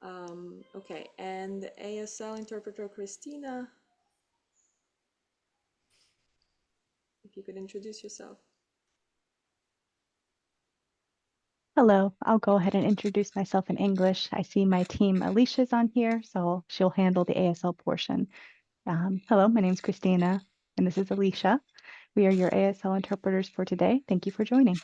Okay, and ASL interpreter Christina, if you could introduce yourself. Hello, I'll go ahead and introduce myself in English. I see my team Alicia's on here, so she'll handle the ASL portion. Hello, my name is Christina, and this is Alicia. We are your ASL interpreters for today. Thank you for joining.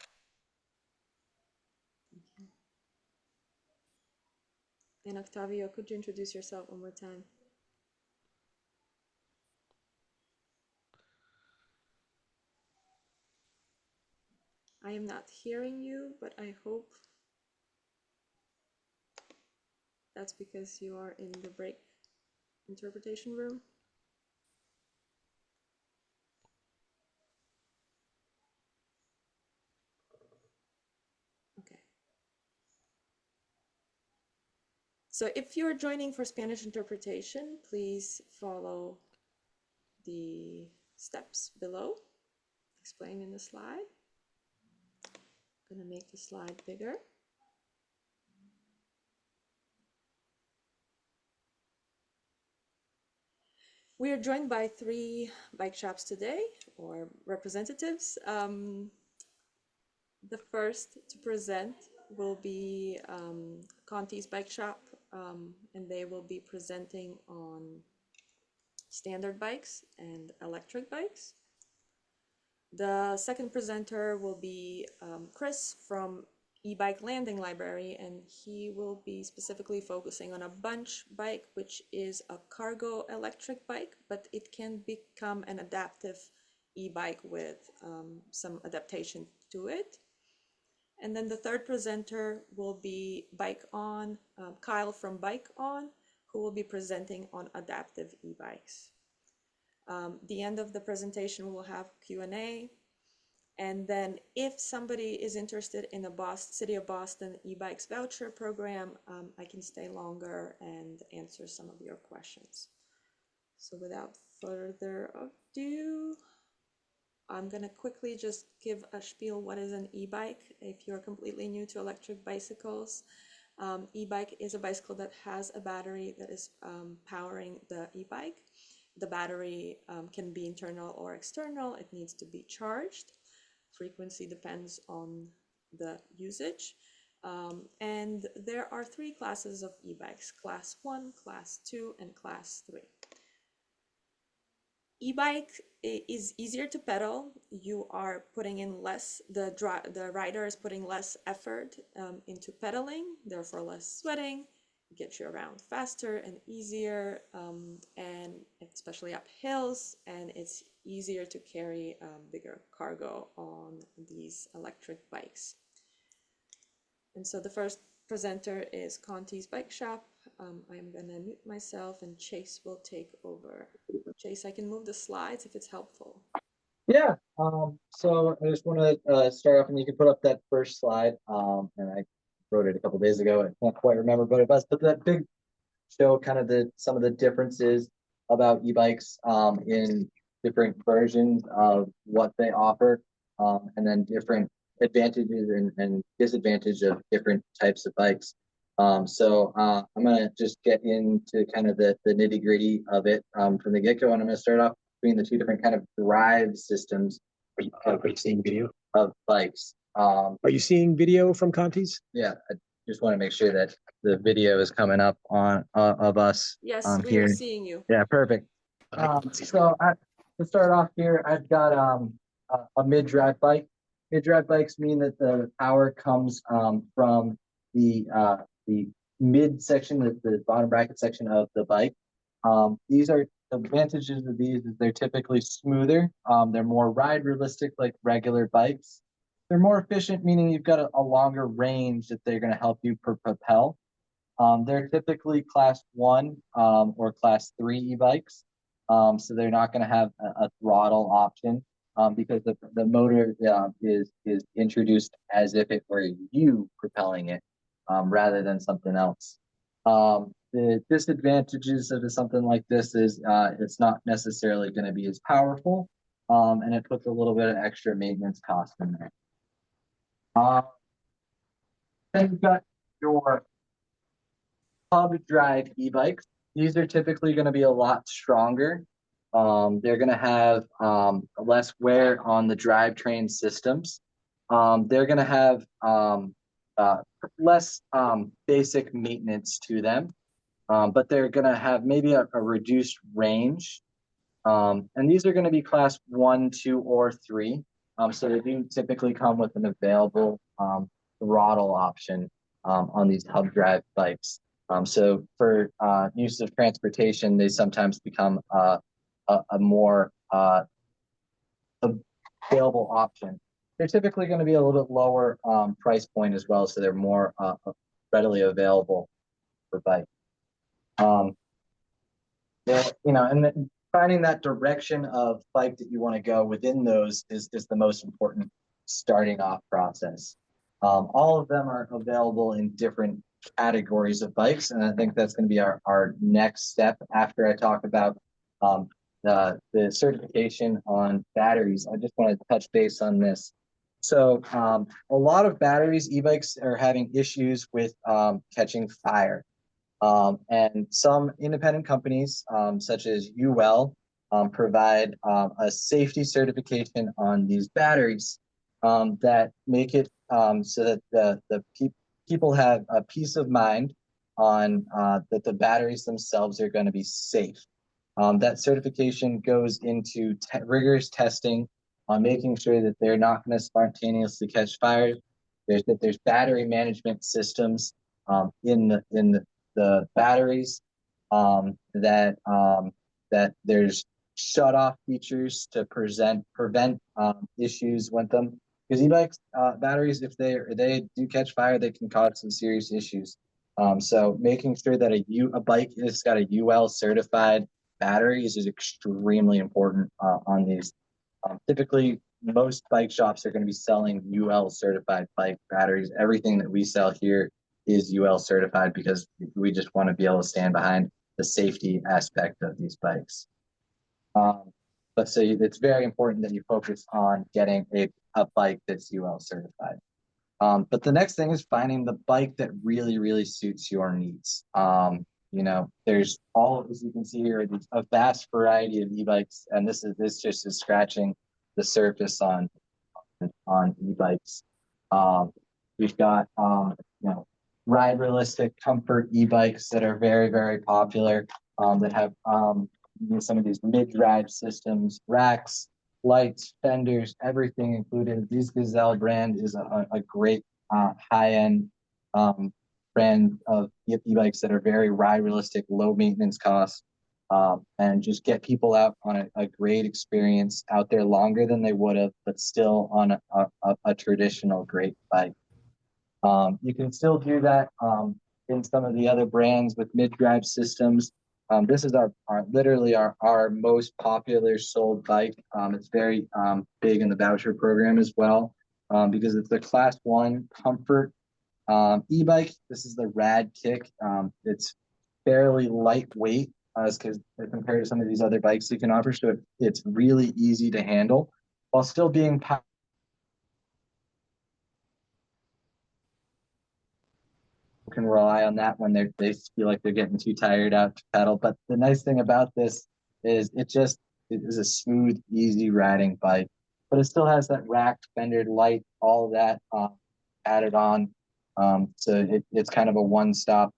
And Octavio, could you introduce yourself one more time? I am not hearing you, but I hope that's because you are in the break interpretation room. Okay. So if you're joining for Spanish interpretation, please follow the steps below, explained in the slide. I'm gonna make the slide bigger. We are joined by 3 bike shops today, or representatives. The first to present will be Conti's bike shop, and they will be presenting on standard bikes and electric bikes. The second presenter will be Chris from e-bike landing library, and he will be specifically focusing on a Bunch bike, which is a cargo electric bike, but it can become an adaptive e-bike with some adaptation to it. And then the third presenter will be Kyle from Bike On, who will be presenting on adaptive e-bikes. The end of the presentation, we'll have Q&A. And then if somebody is interested in a City of Boston e-bikes voucher program, I can stay longer and answer some of your questions. So without further ado, I'm gonna quickly just give a spiel what is an e-bike if you're completely new to electric bicycles. E-bike is a bicycle that has a battery that is powering the e-bike. The battery can be internal or external. It needs to be charged. Frequency depends on the usage. And there are 3 classes of e-bikes: class 1, class 2, and class 3. E-bike is easier to pedal. You are putting in less, the rider is putting less effort into pedaling, therefore less sweating. It gets you around faster and easier, and especially up hills, and it's easier to carry bigger cargo on these electric bikes. And so the first presenter is Conti's Bike Shop. I'm gonna mute myself and Chase will take over. Chase, I can move the slides if it's helpful. Yeah, so I just want to start off, and you can put up that first slide. And I wrote it a couple days ago. I can't quite remember, but it was, but that big show kind of some of the differences about e-bikes in different versions of what they offer, and then different advantages and disadvantages of different types of bikes. So I'm gonna just get into kind of the nitty gritty of it from the get-go, and I'm gonna start off between the 2 different kind of drive systems. Are you seeing video of bikes? Are you seeing video from Conti's? Yeah, I just want to make sure that the video is coming up on of us. Yes, we here. are seeing you. Yeah, perfect. To start off here, I've got a mid-drive bike. Mid-drive bikes mean that the power comes from the mid section, the bottom bracket section of the bike. These are the advantages of these is they're typically smoother. They're more ride realistic like regular bikes. They're more efficient, meaning you've got a longer range that they're going to help you propel. They're typically class 1 or class 3 e-bikes. So they're not going to have a throttle option because the motor is introduced as if it were you propelling it rather than something else. The disadvantages of something like this is it's not necessarily going to be as powerful, and it puts a little bit of extra maintenance cost in there. Then you've got your hub drive e-bikes. These are typically going to be a lot stronger. They're going to have less wear on the drivetrain systems. They're going to have less basic maintenance to them, but they're going to have maybe a reduced range. And these are going to be class 1, 2, or 3. So they do typically come with an available throttle option on these hub drive bikes. So for use of transportation, they sometimes become a more available option. They're typically going to be a little bit lower price point as well, so they're more readily available for bike. You know, and then finding that direction of bike that you want to go within those is the most important starting off process. All of them are available in different categories of bikes, and I think that's going to be our next step after I talk about the certification on batteries. I just want to touch base on this. So a lot of batteries, e-bikes are having issues with catching fire. And some independent companies, such as UL, provide a safety certification on these batteries that make it so that the people have a peace of mind on that the batteries themselves are going to be safe. That certification goes into rigorous testing on making sure that they're not going to spontaneously catch fire. There's battery management systems in the batteries, that there's shut off features to prevent issues with them. Because e-bikes batteries, if they do catch fire, they can cause some serious issues. So making sure that a bike has got a UL certified batteries is extremely important on these. Typically, most bike shops are going to be selling UL certified bike batteries. Everything that we sell here is UL certified because we just want to be able to stand behind the safety aspect of these bikes. But so it's very important that you focus on getting a bike that's UL certified. But the next thing is finding the bike that really, really suits your needs. You know, there's as you can see here, a vast variety of e-bikes, and this just is scratching the surface on e-bikes. We've got you know, ride realistic comfort e-bikes that are very, very popular, that have some of these mid-drive systems, racks, lights, fenders, everything included. These Gazelle brand is a great high-end brand of e-bikes that are very ride realistic, low maintenance costs, and just get people out on a great experience out there longer than they would have, but still on a traditional great bike. You can still do that in some of the other brands with mid-drive systems. This is literally our most popular sold bike. It's very big in the voucher program as well, because it's a class 1 comfort e-bike. This is the Rad Kick. It's fairly lightweight as compared to some of these other bikes you can offer, so it's really easy to handle while still being can rely on that when they feel like they're getting too tired out to pedal. But the nice thing about this is it is a smooth, easy riding bike, but it still has that racked, fendered light, all that added on. So it's kind of a one-stop,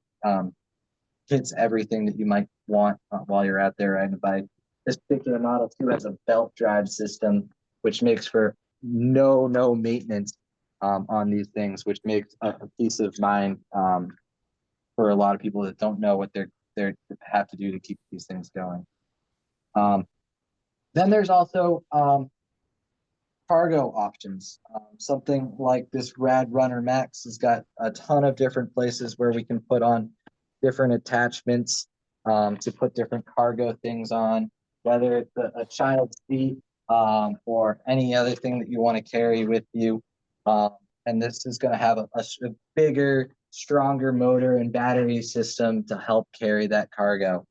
hits everything that you might want while you're out there riding a bike. This particular model too has a belt drive system, which makes for no maintenance on these things, which makes a peace of mind for a lot of people that don't know what they have to do to keep these things going. Then there's also cargo options. Something like this Rad Runner Max has got a ton of different places where we can put on different attachments to put different cargo things on, whether it's a child's seat or any other thing that you want to carry with you. And this is going to have a bigger, stronger motor and battery system to help carry that cargo.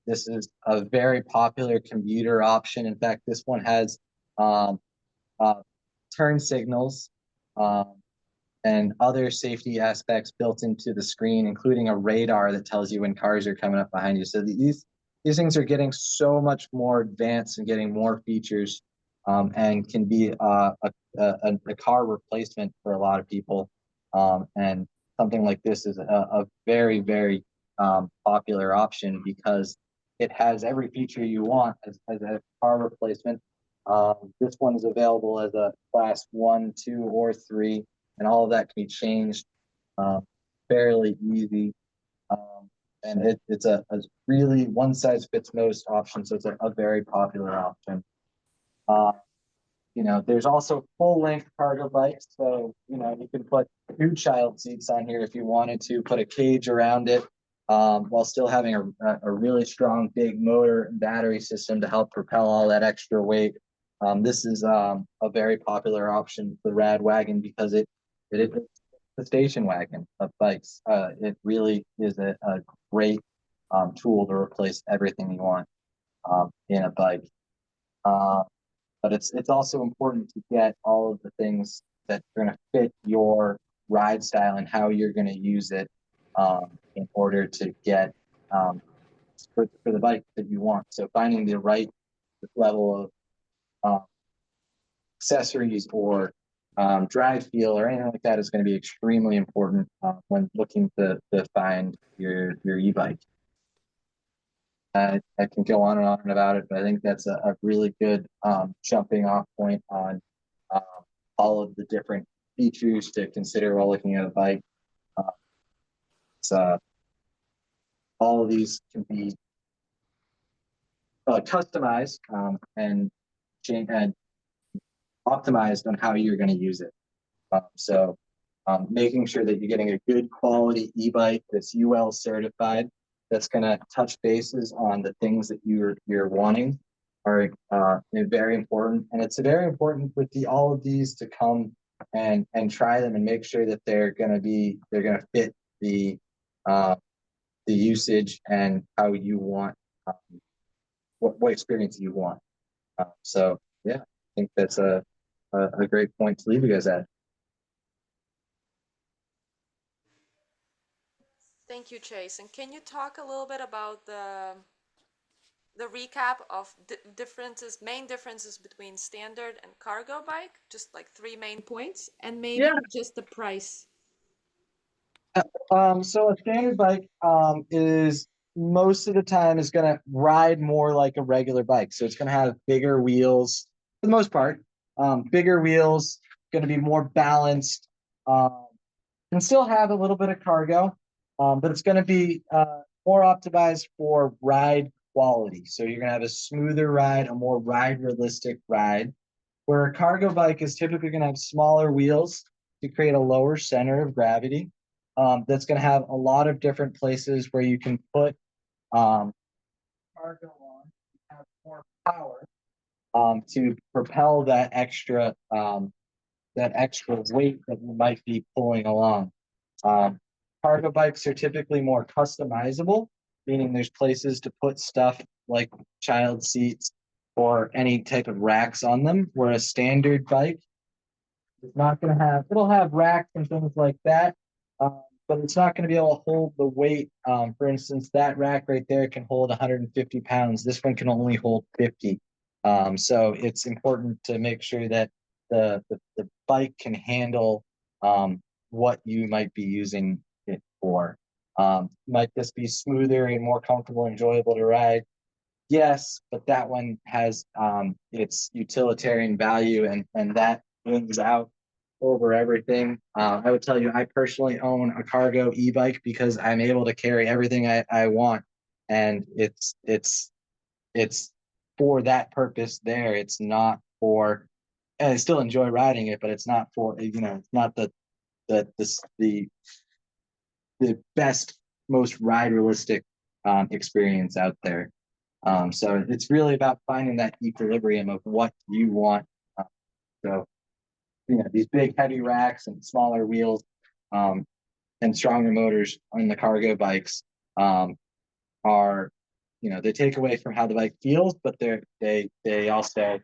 This is a very popular commuter option. In fact, this one has turn signals, and and other safety aspects built into the screen, including a radar that tells you when cars are coming up behind you. So these things are getting so much more advanced and getting more features, and can be a car replacement for a lot of people. And something like this is a very, very popular option because it has every feature you want as a car replacement. This one is available as a class 1, 2, or 3, and all of that can be changed fairly easy. And it's a really one size fits most option, so it's a very popular option. You know, there's also full length cargo bikes, so you know you can put 2 child seats on here if you wanted to, put a cage around it, while still having a really strong big motor and battery system to help propel all that extra weight. This is a very popular option for Rad Wagon because it's the station wagon of bikes. It really is a great tool to replace everything you want in a bike. But it's also important to get all of the things that are going to fit your ride style and how you're going to use it in order to get for the bike that you want. So finding the right level of accessories or drive feel or anything like that is going to be extremely important when looking to find your e-bike. I can go on and on about it, but I think that's a really good jumping off point on all of the different features to consider while looking at a bike. All of these can be customized and optimized on how you're going to use it. So making sure that you're getting a good quality e-bike that's UL certified, that's going to touch bases on the things that you're wanting are very important. And it's very important with all of these to come and try them and make sure that they're going to fit the usage and how you want, what experience you want. So yeah, I think that's a great point to leave you guys at. Thank you, Chase. And can you talk a little bit about the recap of main differences between standard and cargo bike? Just like 3 main points, and maybe just the price. So a standard bike is most of the time is going to ride more like a regular bike. So it's going to have bigger wheels for the most part. Bigger wheels, going to be more balanced, and still have a little bit of cargo, but it's going to be more optimized for ride quality. So you're going to have a smoother ride, a more ride realistic ride, where a cargo bike is typically going to have smaller wheels to create a lower center of gravity. That's going to have a lot of different places where you can put cargo on, have more power to propel that extra weight that you might be pulling along. Cargo bikes are typically more customizable, meaning there's places to put stuff like child seats or any type of racks on them, where a standard bike is not going to have, it'll have racks and things like that, but it's not going to be able to hold the weight. For instance, that rack right there can hold 150 pounds. This one can only hold 50. So it's important to make sure that the bike can handle what you might be using it for. Might this be smoother and more comfortable and enjoyable to ride? Yes, but that one has its utilitarian value, and that wins out over everything. I would tell you, I personally own a cargo e-bike because I'm able to carry everything I want, and it's for that purpose there. It's not for, and I still enjoy riding it, but it's not for, it's not the best, most ride realistic experience out there. So it's really about finding that equilibrium of what you want. So these big heavy racks and smaller wheels and stronger motors on the cargo bikes are, they take away from how the bike feels, but they also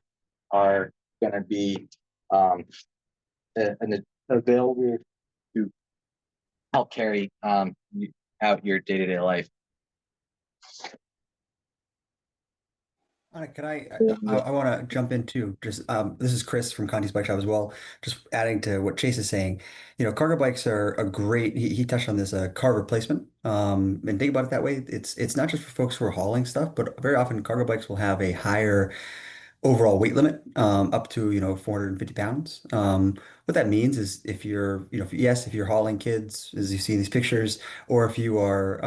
are going to be an available help carry out your day-to-day life. Could I want to jump in too. Just this is Chris from Conti's Bike Shop as well. Just adding to what Chase is saying, cargo bikes are a great. He touched on this car replacement. And think about it that way. It's not just for folks who are hauling stuff, but very often cargo bikes will have a higher overall weight limit, up to 450 pounds. What that means is if you're if you're hauling kids, as you see in these pictures, or if you are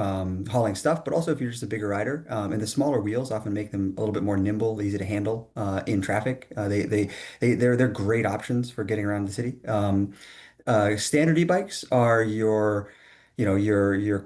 hauling stuff, but also if you're just a bigger rider, and the smaller wheels often make them a little bit more nimble, easy to handle in traffic. They're great options for getting around the city. Standard e-bikes are your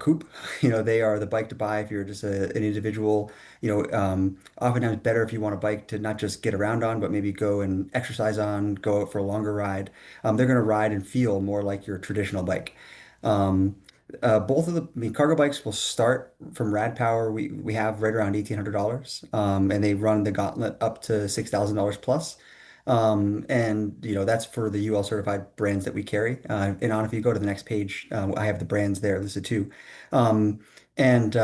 coupe. They are the bike to buy if you're just an individual. Oftentimes better if you want a bike to not just get around on, but maybe go and exercise on, go out for a longer ride. They're going to ride and feel more like your traditional bike. Um, both of cargo bikes will start from rad power. We have right around $1,800, and they run the gauntlet up to $6,000 plus. And that's for the UL certified brands that we carry. And if you go to the next page, I have the brands there listed too. Um, and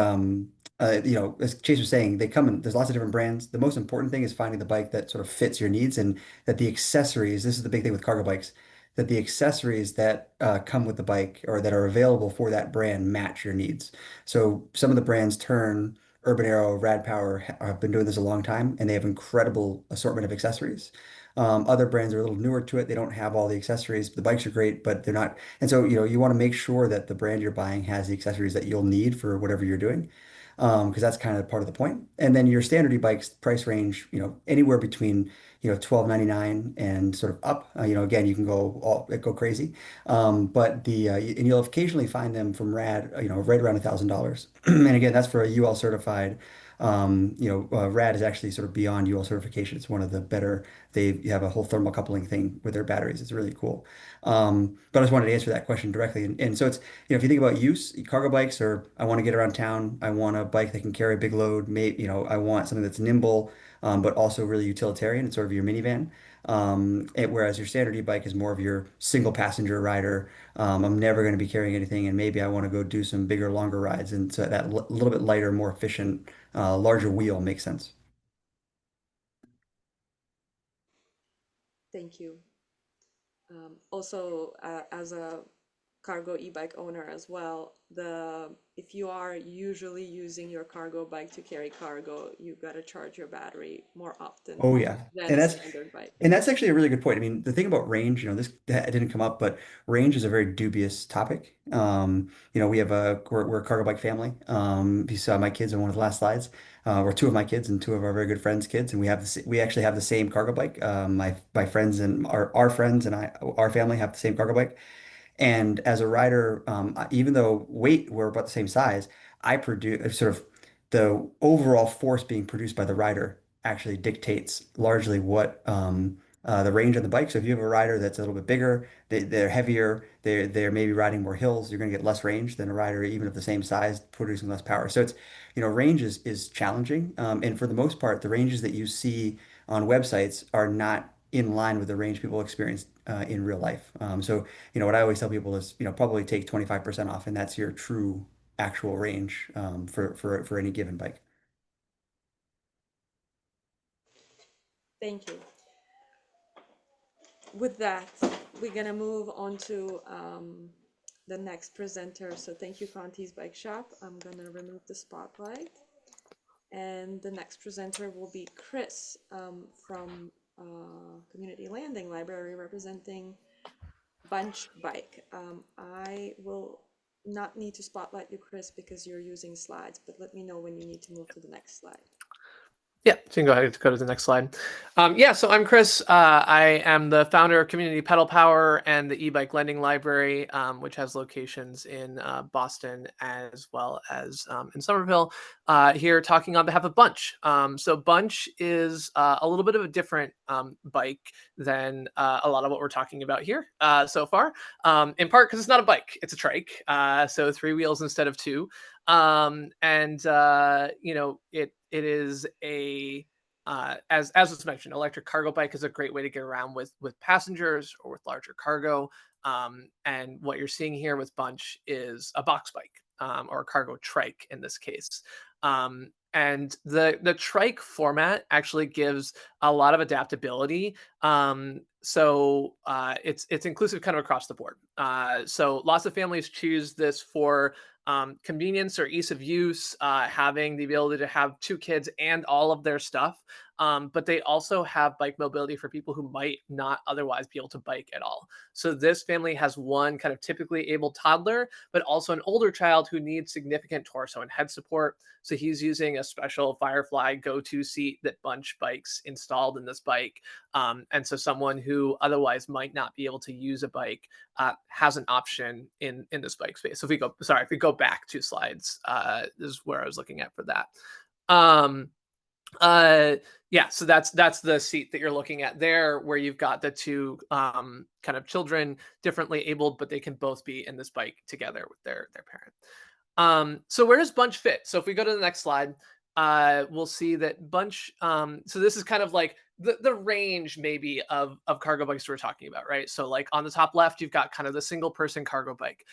as Chase was saying, they come in, there's lots of different brands. The most important thing is finding the bike that sort of fits your needs, and that the accessories, this is the big thing with cargo bikes, that the accessories that come with the bike or that are available for that brand match your needs. So some of the brands, Turn, Urban Arrow, Rad Power, have been doing this a long time, and they have incredible assortment of accessories. Other brands are a little newer to it. They don't have all the accessories. The bikes are great, but they're not. And so, you want to make sure that the brand you're buying has the accessories that you'll need for whatever you're doing, because that's kind of part of the point. And then your standard e-bikes price range, anywhere between, $12.99 and sort of up. Again, you can go crazy. And you'll occasionally find them from Rad, right around $1,000. And again, that's for a UL certified. Rad is actually sort of beyond UL certification. It's one of the better. They have a whole thermal coupling thing with their batteries. It's really cool. But I just wanted to answer that question directly. And so it's, if you think about use, cargo bikes are, I want to get around town. I want a bike that can carry a big load. Maybe, I want something that's nimble, but also really utilitarian. It's sort of your minivan. Whereas your standard e-bike is more of your single passenger rider. I'm never going to be carrying anything, and maybe I want to go do some bigger, longer rides. And so that little bit lighter, more efficient, larger wheel makes sense. Thank you. Also, as a cargo e-bike owner as well, if you are usually using your cargo bike to carry cargo, you gotta charge your battery more often Oh yeah. than And a that's standard bike. and that's actually a really good point. I mean, the thing about range, this that didn't come up, but range is a very dubious topic. We're a cargo bike family. If you saw my kids on one of the last slides, we're two of my kids and two of our very good friends' kids, and we actually have the same cargo bike. My friends and our friends and our family have the same cargo bike. And as a rider, even though we're about the same size, I produce sort of the overall force being produced by the rider actually dictates largely what the range on the bike. So if you have a rider that's a little bit bigger, they're heavier, they're maybe riding more hills, you're going to get less range than a rider even of the same size producing less power. So it's, range is challenging. And for the most part, the ranges that you see on websites are not in line with the range people experience in real life. So, what I always tell people is, probably take 25% off, and that's your true actual range for any given bike. Thank you. With that, we're gonna move on to the next presenter. So thank you, Conti's Bike Shop. I'm gonna remove the spotlight. And the next presenter will be Chris from Community Landing Library, representing Bunch Bike. I will not need to spotlight you, Chris, because you're using slides, but let me know when you need to move to the next slide. Yeah, so you can go ahead and go to the next slide. So I'm Chris. I am the founder of Community Pedal Power and the e-bike lending library, which has locations in Boston as well as in Somerville. Here talking on behalf of Bunch. So Bunch is a little bit of a different bike than a lot of what we're talking about here so far. In part because it's not a bike, it's a trike. So 3 wheels instead of 2. It is a as was mentioned, electric cargo bike is a great way to get around with passengers or with larger cargo. And what you're seeing here with Bunch is a box bike, or a cargo trike in this case. And the trike format actually gives a lot of adaptability. So it's inclusive kind of across the board. So lots of families choose this for convenience or ease of use, having the ability to have 2 kids and all of their stuff. But they also have bike mobility for people who might not otherwise be able to bike at all. So this family has one kind of typically able toddler, but also an older child who needs significant torso and head support. So he's using a special Firefly go-to seat that Bunch Bikes installed in this bike. And so someone who otherwise might not be able to use a bike has an option in this bike space. So if we go back 2 slides, this is where I was looking at for that. Yeah, so that's the seat that you're looking at there, where you've got the 2 kind of children differently abled, but they can both be in this bike together with their parent. So where does Bunch fit? So if we go to the next slide, we'll see that Bunch, so this is kind of like the range maybe of cargo bikes we're talking about, right? So like on the top left, you've got kind of the single person cargo bike.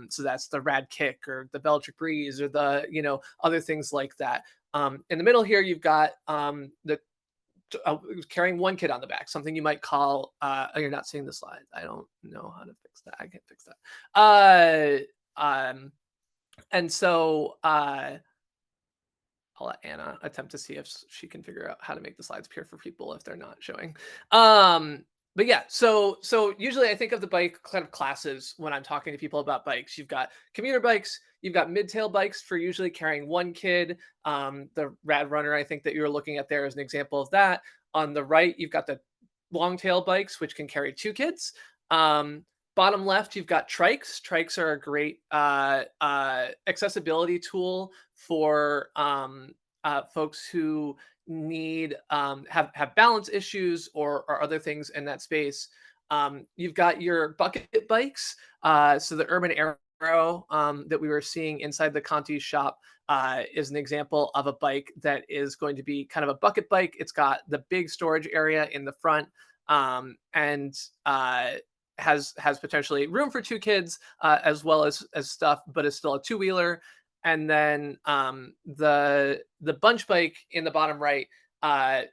So that's the Rad Kick or the Bellatrix Breeze or the, other things like that. In the middle here, you've got the carrying 1 kid on the back, something you might call, oh, you're not seeing the slide. I don't know how to fix that. I can't fix that. And so I'll let Anna attempt to see if she can figure out how to make the slides appear for people if they're not showing. But yeah, so usually I think of the bike kind of classes when I'm talking to people about bikes. You've got commuter bikes, you've got mid-tail bikes for usually carrying 1 kid. The Rad Runner, I think that you're looking at there is an example of that. On the right, you've got the long-tail bikes, which can carry 2 kids. Bottom left, you've got trikes. Trikes are a great accessibility tool for folks who need have balance issues or other things in that space. You've got your bucket bikes. So the Urban Arrow that we were seeing inside the Conti shop is an example of a bike that is going to be kind of a bucket bike. It's got the big storage area in the front, and has potentially room for 2 kids, as well as stuff, but it's still a 2-wheeler. And then the Bunch bike in the bottom right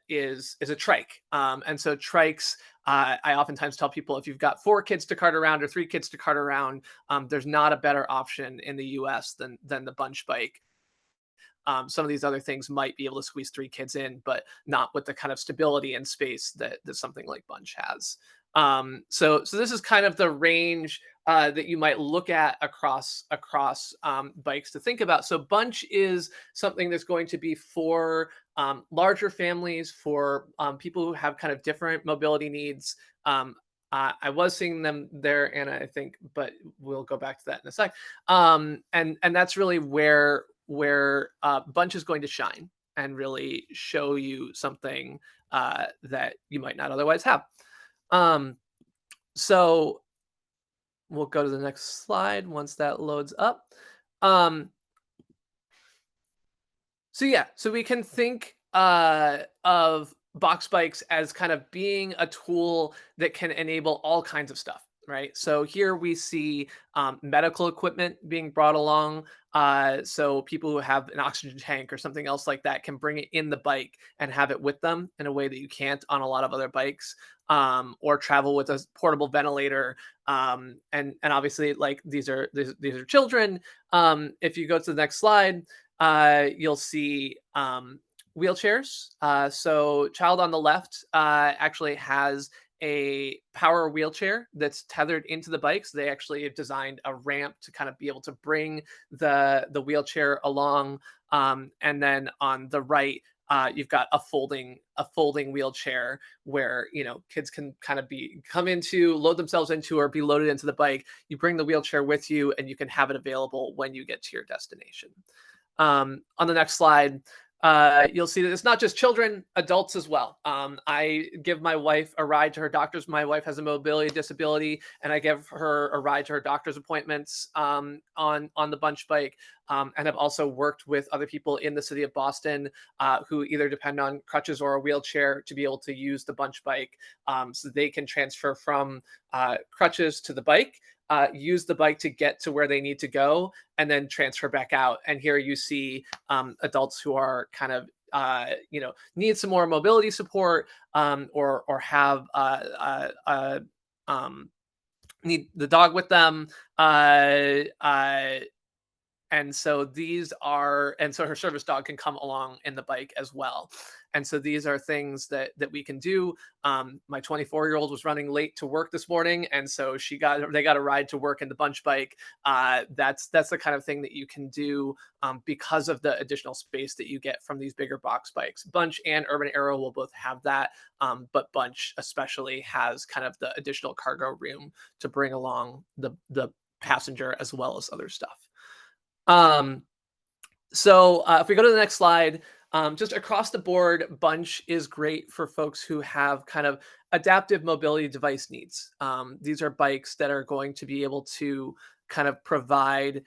is a trike. And so trikes, I oftentimes tell people, if you've got 4 kids to cart around or 3 kids to cart around, there's not a better option in the US than the Bunch bike. Some of these other things might be able to squeeze 3 kids in, but not with the kind of stability and space that something like Bunch has. So this is kind of the range that you might look at across bikes to think about. So Bunch is something that's going to be for larger families, for people who have kind of different mobility needs. I was seeing them there, Anna, I think, but we'll go back to that in a sec. And that's really where Bunch is going to shine and really show you something that you might not otherwise have. So we'll go to the next slide once that loads up. So yeah, so we can think of box bikes as kind of being a tool that can enable all kinds of stuff, right? So here we see medical equipment being brought along. So people who have an oxygen tank or something else like that can bring it in the bike and have it with them in a way that you can't on a lot of other bikes, or travel with a portable ventilator. And obviously, like these are children. If you go to the next slide, you'll see wheelchairs. So child on the left actually has a power wheelchair that's tethered into the bike. So they actually have designed a ramp to kind of be able to bring the wheelchair along. And then on the right, you've got a folding wheelchair where kids can kind of load themselves into or be loaded into the bike. You bring the wheelchair with you, and you can have it available when you get to your destination. On the next slide, you'll see that it's not just children, adults as well. I give my wife a ride to her doctor's. My wife has a mobility disability, and I give her a ride to her doctor's appointments on the Bunch bike. And have also worked with other people in the city of Boston who either depend on crutches or a wheelchair to be able to use the Bunch bike, so they can transfer from crutches to the bike, use the bike to get to where they need to go, and then transfer back out. And here you see adults who are kind of need some more mobility support, or have need the dog with them. And so her service dog can come along in the bike as well. And so these are things that we can do. My 24-year-old was running late to work this morning, and so they got a ride to work in the Bunch bike. That's the kind of thing that you can do because of the additional space that you get from these bigger box bikes. Bunch and Urban Arrow will both have that, but Bunch especially has kind of the additional cargo room to bring along the passenger as well as other stuff. So if we go to the next slide, just across the board, Bunch is great for folks who have kind of adaptive mobility device needs. These are bikes that are going to be able to kind of provide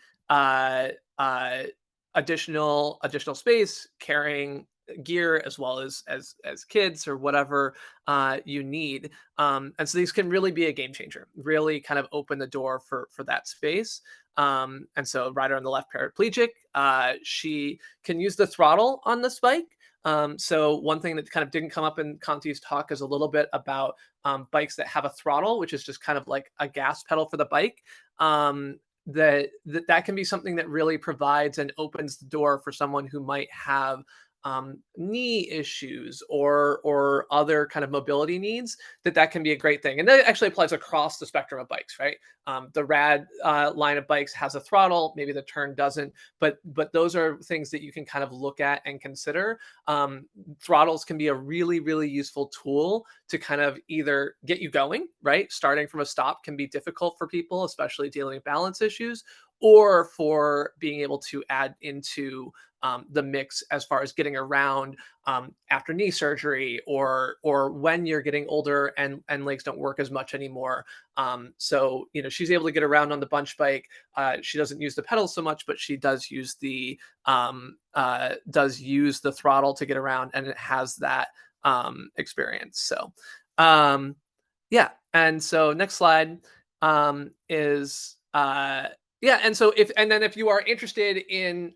additional space, carrying gear, as well as kids or whatever you need. And so these can really be a game changer, really kind of open the door for that space. And so rider on the left, paraplegic, she can use the throttle on this bike. So one thing that kind of didn't come up in Conti's talk is a little bit about bikes that have a throttle, which is just kind of like a gas pedal for the bike. That can be something that really provides and opens the door for someone who might have knee issues or other kind of mobility needs. That can be a great thing. And that actually applies across the spectrum of bikes, right? The Rad line of bikes has a throttle, maybe the Turn doesn't, but those are things that you can kind of look at and consider. Throttles can be a really, really useful tool to kind of either get you going, right? Starting from a stop can be difficult for people, especially dealing with balance issues, or for being able to add into the mix as far as getting around after knee surgery, or when you're getting older and legs don't work as much anymore. So she's able to get around on the Bunch bike. She doesn't use the pedals so much, but she does use the throttle to get around, and it has that experience. So yeah, and so next slide is and so if you are interested in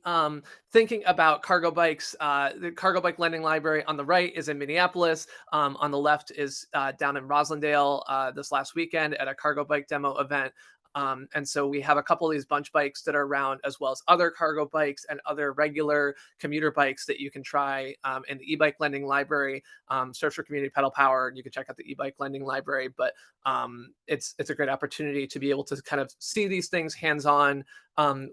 thinking about cargo bikes, the Cargo Bike Lending Library on the right is in Minneapolis. On the left is down in Roslindale this last weekend at a cargo bike demo event. And so we have a couple of these Bunch bikes that are around, as well as other cargo bikes and other regular commuter bikes that you can try in the e-bike lending library. Search for community pedal power, and you can check out the e-bike lending library. But it's a great opportunity to be able to kind of see these things hands-on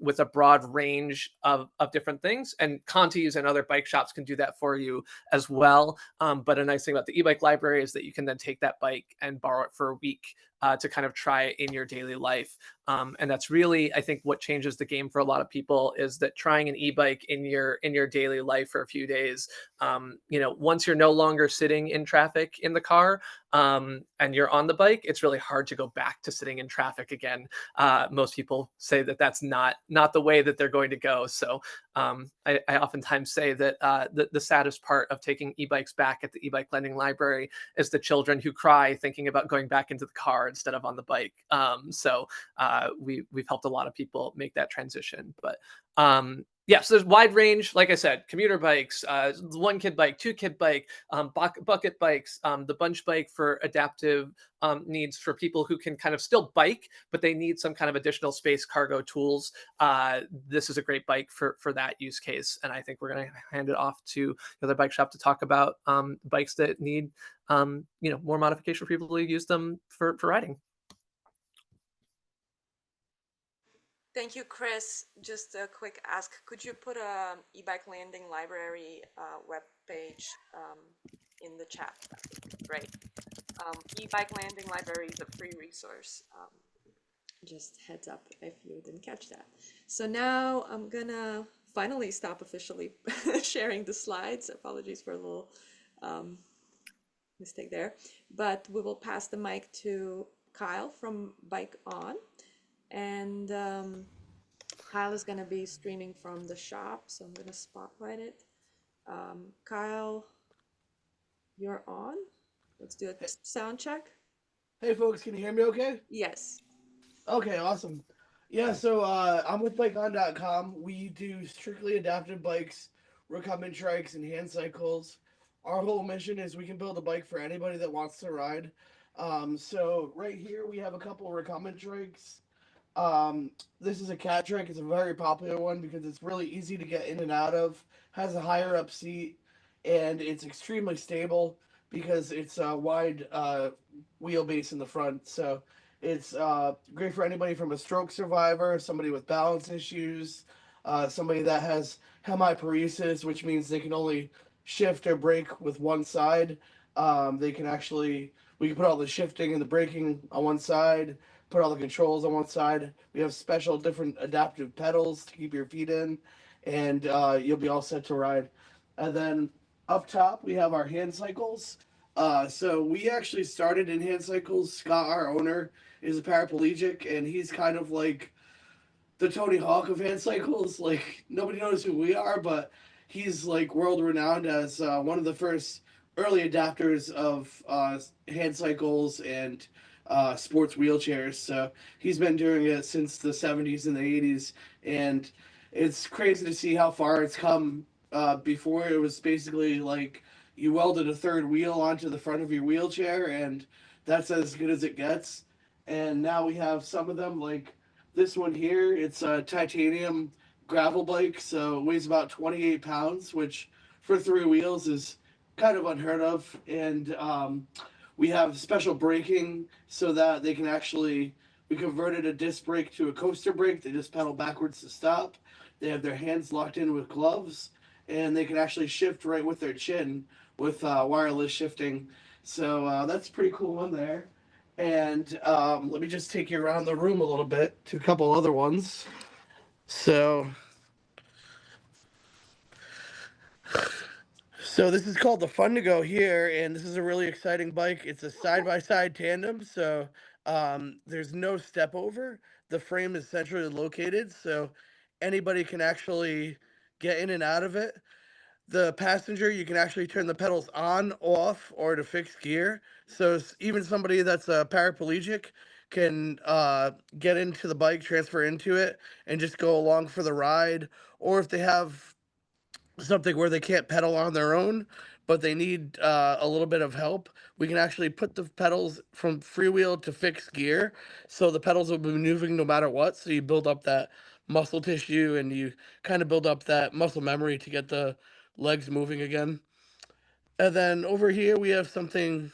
with a broad range of different things. And Conti's and other bike shops can do that for you as well. But a nice thing about the e-bike library is that you can then take that bike and borrow it for a week to kind of try it in your daily life. And that's really, I think, what changes the game for a lot of people, is that trying an e-bike in your daily life for a few days, once you're no longer sitting in traffic in the car and you're on the bike, it's really hard to go back to sitting in traffic again. Most people say that that's not the way that they're going to go. So I oftentimes say that the saddest part of taking e-bikes back at the e-bike lending library is the children who cry thinking about going back into the car instead of on the bike. So we've helped a lot of people make that transition. But so there's wide range, like I said, commuter bikes, one kid bike, two kid bike, bucket bikes, the Bunch bike for adaptive needs for people who can kind of still bike, but they need some kind of additional space cargo tools. This is a great bike for that use case. And I think we're going to hand it off to the other bike shop to talk about bikes that need more modification for people to use them for riding. Thank you, Chris. Just a quick ask. Could you put a e-bike landing library webpage in the chat? Great. E-bike landing library is a free resource. Just heads up if you didn't catch that. So now I'm gonna finally stop officially sharing the slides. Apologies for a little mistake there. But we will pass the mic to Kyle from Bike On. And Kyle is going to be streaming from the shop, so I'm going to spotlight it. Kyle, you're on. Let's do a sound check. Hey folks, can you hear me okay? Yes. Okay, awesome. Yeah, so I'm with bikeon.com. We do strictly adapted bikes, recumbent trikes, and hand cycles. Our whole mission is we can build a bike for anybody that wants to ride. So right here we have a couple recumbent trikes. This is a cat trike. It's a very popular one because it's really easy to get in and out of, has a higher up seat, and it's extremely stable because it's a wide wheelbase in the front. So it's great for anybody from a stroke survivor, somebody with balance issues, somebody that has hemiparesis, which means they can only shift or brake with one side. They can actually, we can put all the shifting and the braking on one side, put all the controls on one side. We have special different adaptive pedals to keep your feet in, and you'll be all set to ride. And then up top, we have our hand cycles. So we actually started in hand cycles. Scott, our owner, is a paraplegic, and he's kind of like the Tony Hawk of hand cycles. Like, nobody knows who we are, but he's like world renowned as one of the first early adapters of hand cycles and sports wheelchairs. So he's been doing it since the 70s and the 80s, and it's crazy to see how far it's come. Before it was basically like you welded a third wheel onto the front of your wheelchair, and that's as good as it gets. And now we have some of them, like this one here. It's a titanium gravel bike, so it weighs about 28 pounds, which for three wheels is kind of unheard of. And we have special braking so that they can actually, we converted a disc brake to a coaster brake. They just pedal backwards to stop. They have their hands locked in with gloves, and they can actually shift right with their chin with wireless shifting. So that's a pretty cool one there. And let me just take you around the room a little bit to a couple other ones. So this is called the Fun to Go here, and this is a really exciting bike. It's a side-by-side tandem, so there's no step over. The frame is centrally located, so anybody can actually get in and out of it. The passenger, you can actually turn the pedals on, off, or to fixed gear. So even somebody that's a paraplegic can get into the bike, transfer into it, and just go along for the ride. Or if they have something where they can't pedal on their own, but they need a little bit of help, we can actually put the pedals from freewheel to fixed gear. So the pedals will be moving no matter what. So you build up that muscle tissue, and you kind of build up that muscle memory to get the legs moving again. And then over here we have something,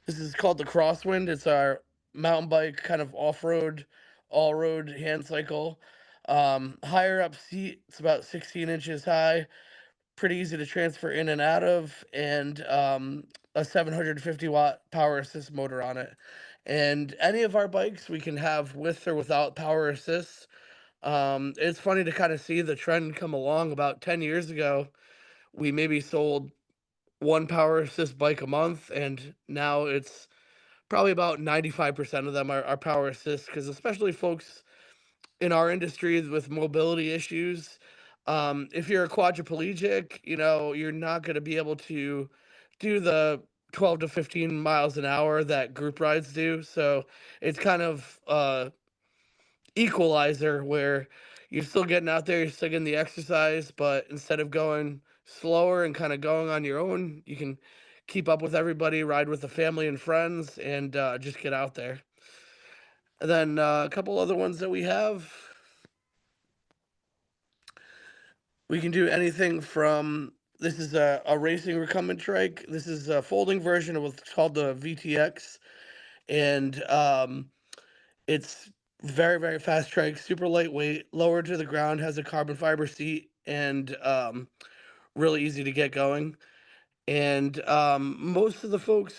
this is called the Crosswind. It's our mountain bike kind of off-road, all-road hand cycle. Higher up seat, it's about 16 inches high, pretty easy to transfer in and out of, and a 750 watt power assist motor on it. And any of our bikes we can have with or without power assist. It's funny to kind of see the trend come along. About 10 years ago, we maybe sold one power assist bike a month, and now it's probably about 95% of them are power assist, because especially folks in our industry with mobility issues, if you're a quadriplegic, you know, you're not going to be able to do the 12 to 15 miles an hour that group rides do. So it's kind of equalizer where you're still getting out there, you're still getting the exercise, but instead of going slower and kind of going on your own, you can keep up with everybody, ride with the family and friends, and just get out there. And then a couple other ones that we have. We can do anything from, this is a racing recumbent trike. This is a folding version of what's called the VTX. And it's very, very fast trike, super lightweight, lower to the ground, has a carbon fiber seat, and really easy to get going. And most of the folks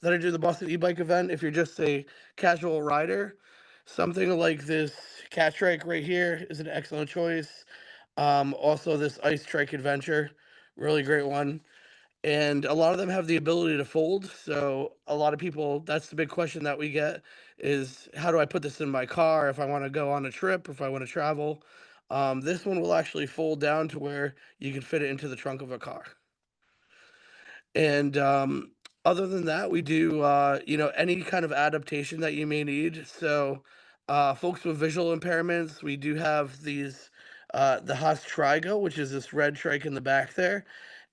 that I do the Boston e-bike event, if you're just a casual rider, something like this cat trike right here is an excellent choice. Also this ice trike adventure, really great one. And a lot of them have the ability to fold. So a lot of people, that's the big question that we get is how do I put this in my car if I want to go on a trip, if I want to travel? This one will actually fold down to where you can fit it into the trunk of a car. And other than that, we do any kind of adaptation that you may need. So folks with visual impairments, we do have these the Haas Trigo, which is this red trike in the back there.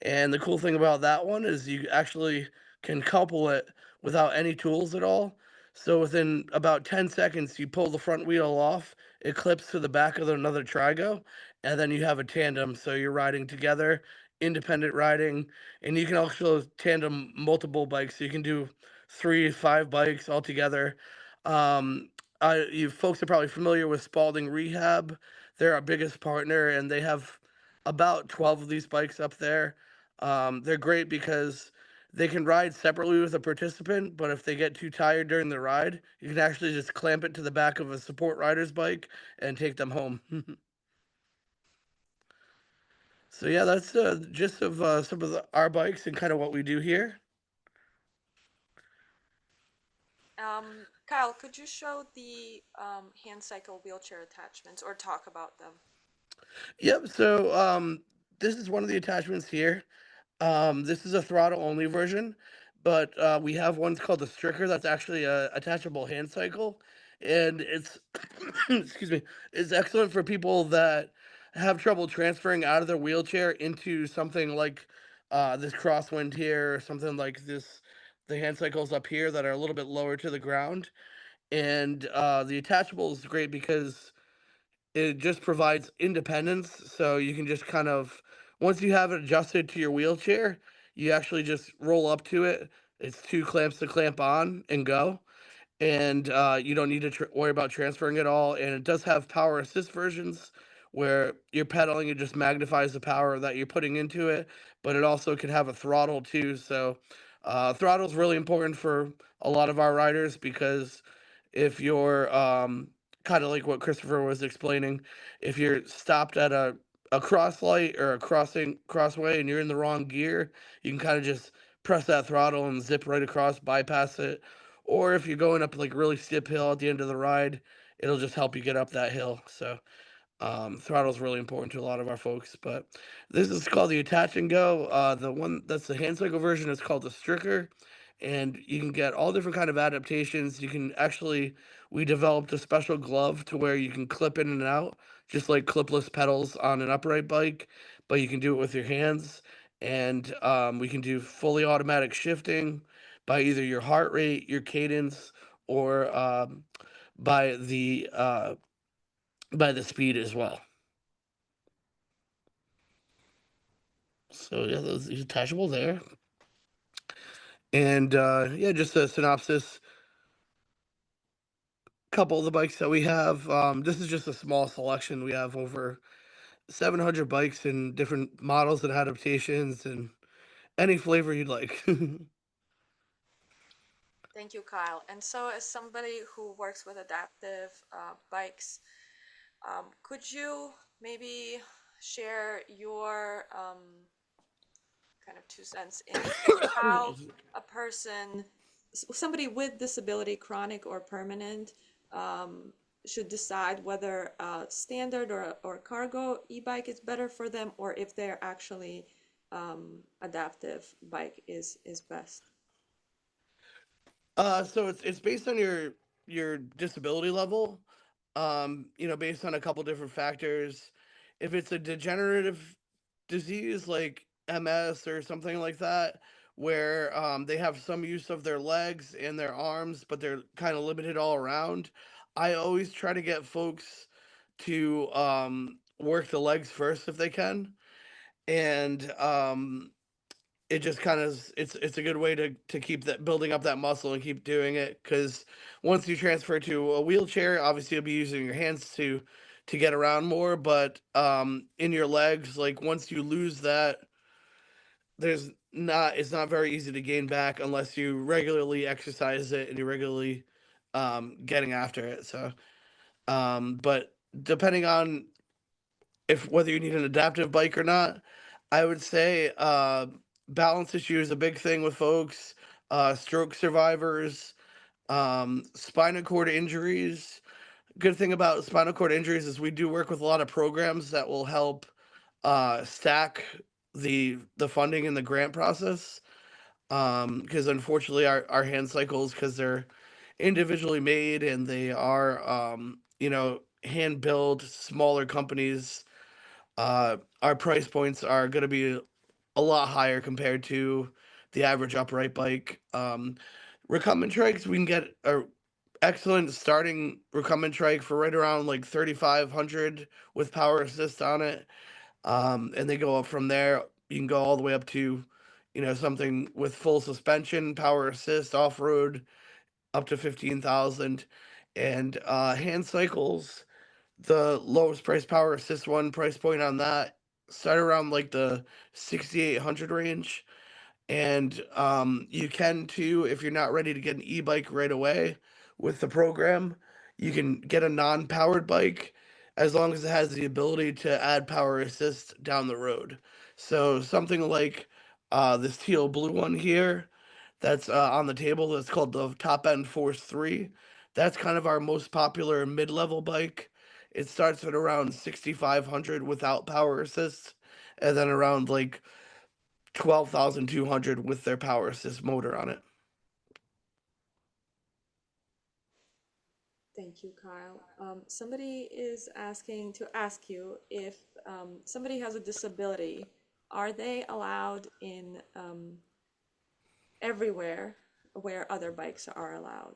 And the cool thing about that one is you actually can couple it without any tools at all. So within about 10 seconds, you pull the front wheel off, it clips to the back of another Trigo, and then you have a tandem. So you're riding together, independent riding, and you can also tandem multiple bikes. So you can do 3, 5 bikes all together. You folks are probably familiar with Spalding Rehab. They're our biggest partner, and they have about 12 of these bikes up there. They're great because they can ride separately with a participant, but if they get too tired during the ride, you can actually just clamp it to the back of a support rider's bike and take them home. So yeah, that's the gist of some of our bikes and kind of what we do here. Kyle, could you show the hand cycle wheelchair attachments or talk about them? Yep. So this is one of the attachments here. This is a throttle only version, but we have one called the Stricker that's actually a attachable hand cycle, and it's excuse me, it's excellent for people that have trouble transferring out of their wheelchair into something like this crosswind here, or something like this. The hand cycles up here that are a little bit lower to the ground, and the attachable is great because it just provides independence. So you can just kind of, once you have it adjusted to your wheelchair, you actually just roll up to it. It's 2 clamps to clamp on and go. And you don't need to worry about transferring it all. And it does have power assist versions where you're pedaling, it just magnifies the power that you're putting into it. But it also can have a throttle too. So throttle is really important for a lot of our riders because if you're kind of like what Christopher was explaining, if you're stopped at a cross light or a crossway and you're in the wrong gear, you can kind of just press that throttle and zip right across, bypass it. Or if you're going up like a really steep hill at the end of the ride, it'll just help you get up that hill. So throttle is really important to a lot of our folks, but this is called the Attach and Go. The one that's the hand cycle version is called the Stricker, and you can get all different kind of adaptations. You can actually, we developed a special glove to where you can clip in and out, just like clipless pedals on an upright bike, but you can do it with your hands. And we can do fully automatic shifting by either your heart rate, your cadence, or by the uh, by the speed as well. So yeah, those is attachable there. And yeah, just a synopsis. Couple of the bikes that we have. This is just a small selection. We have over 700 bikes in different models and adaptations, and any flavor you'd like. Thank you, Kyle. And so, as somebody who works with adaptive bikes, could you maybe share your kind of 2 cents in how a person, somebody with disability, chronic or permanent, should decide whether a standard or cargo e-bike is better for them, or if they're actually adaptive bike is best? So it's based on your disability level. Based on a couple different factors. If it's a degenerative disease like MS or something like that, where they have some use of their legs and their arms, but they're kind of limited all around, I always try to get folks to work the legs first if they can. And it just kind of it's a good way to keep that building up that muscle and keep doing it, because once you transfer to a wheelchair, obviously you'll be using your hands to get around more, but in your legs, like once you lose that, it's not very easy to gain back unless you regularly exercise it and you're regularly getting after it. So But depending on whether you need an adaptive bike or not, I would say balance issue is a big thing with folks, stroke survivors, spinal cord injuries. Good thing about spinal cord injuries is we do work with a lot of programs that will help stack the funding in the grant process. Because unfortunately our hand cycles, because they're individually made and they are hand built smaller companies, our price points are going to be a lot higher compared to the average upright bike. Recumbent trikes, we can get a excellent starting recumbent trike for right around like 3,500 with power assist on it. And they go up from there. You can go all the way up to, something with full suspension, power assist, off road, up to 15,000. And hand cycles, the lowest price power assist one price point on that start around like the 6,800 range. And you can too, if you're not ready to get an e-bike right away with the program, you can get a non-powered bike as long as it has the ability to add power assist down the road. So something like this teal blue one here that's on the table that's called the Top End Force 3. That's kind of our most popular mid-level bike. It starts at around 6,500 without power assist, and then around like 12,200 with their power assist motor on it. Thank you, Kyle. Somebody is asking to ask you if somebody has a disability, are they allowed in everywhere where other bikes are allowed?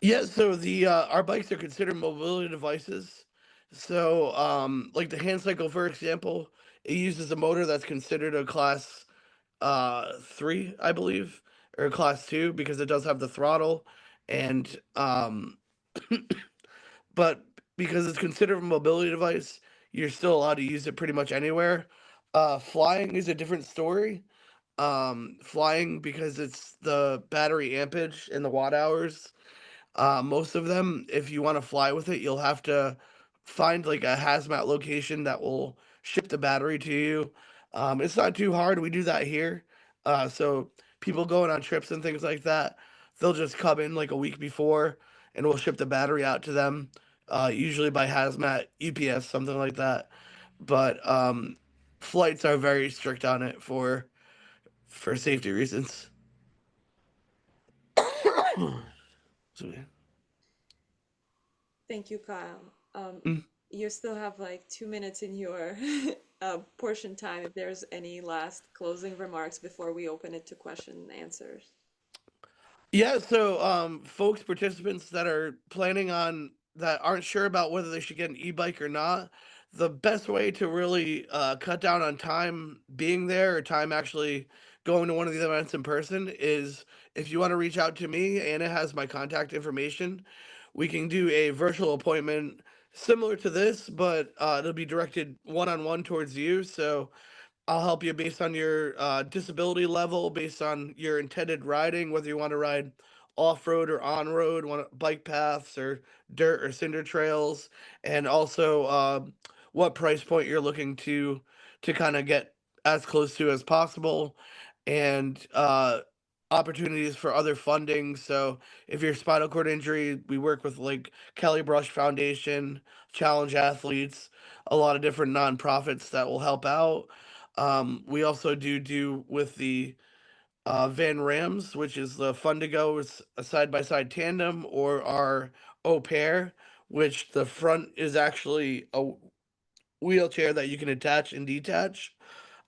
Yeah, so the our bikes are considered mobility devices. So like the hand cycle, for example, it uses a motor that's considered a class 3, I believe, or class 2, because it does have the throttle. And but because it's considered a mobility device, you're still allowed to use it pretty much anywhere. Flying is a different story. Flying, because it's the battery ampage and the watt hours, most of them, if you want to fly with it, you'll have to find like a hazmat location that will ship the battery to you. It's not too hard. We do that here. So people going on trips and things like that, they'll just come in like a week before and we'll ship the battery out to them, usually by hazmat, UPS, something like that. But flights are very strict on it for safety reasons. So, yeah. Thank you, Kyle. Mm. You still have like 2 minutes in your portion time if there's any last closing remarks before we open it to question and answers. Yeah, so folks, participants that are planning on that aren't sure about whether they should get an e-bike or not, the best way to really cut down on time being there or time actually going to one of these events in person is if you want to reach out to me. Anna has my contact information. We can do a virtual appointment similar to this, but it'll be directed one-on-one towards you. So I'll help you based on your disability level, based on your intended riding, whether you want to ride off road or on road, want bike paths or dirt or cinder trails, and also what price point you're looking to kind of get as close to as possible, and opportunities for other funding. So if you're spinal cord injury, we work with like Kelly Brush Foundation, Challenge Athletes, a lot of different nonprofits that will help out. We also do with the Van Rams, which is the fun to go with a side by side tandem, or our au pair, which the front is actually a wheelchair that you can attach and detach.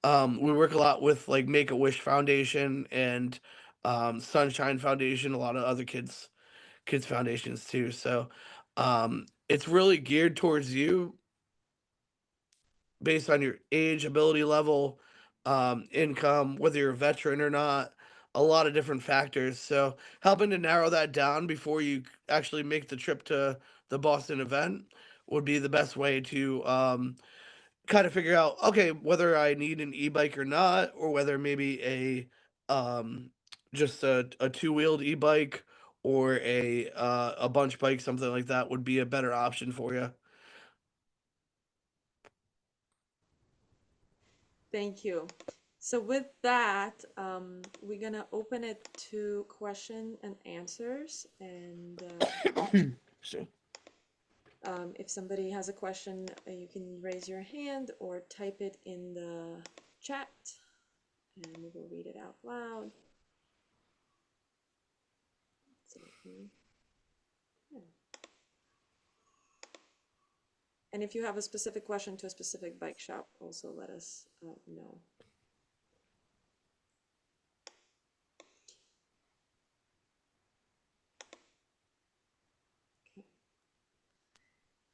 We work a lot with like Make a Wish Foundation and Sunshine Foundation, a lot of other kids foundations too. So it's really geared towards you based on your age, ability level, income, whether you're a veteran or not, a lot of different factors. So helping to narrow that down before you actually make the trip to the Boston event would be the best way to kind of figure out, okay, whether I need an e-bike or not, or whether maybe a just a two-wheeled e-bike or a bunch bike, something like that would be a better option for you. Thank you. So with that, we're gonna open it to question and answers, and Sure. if somebody has a question, you can raise your hand or type it in the chat, and we will read it out loud. So, yeah. And if you have a specific question to a specific bike shop, also let us know.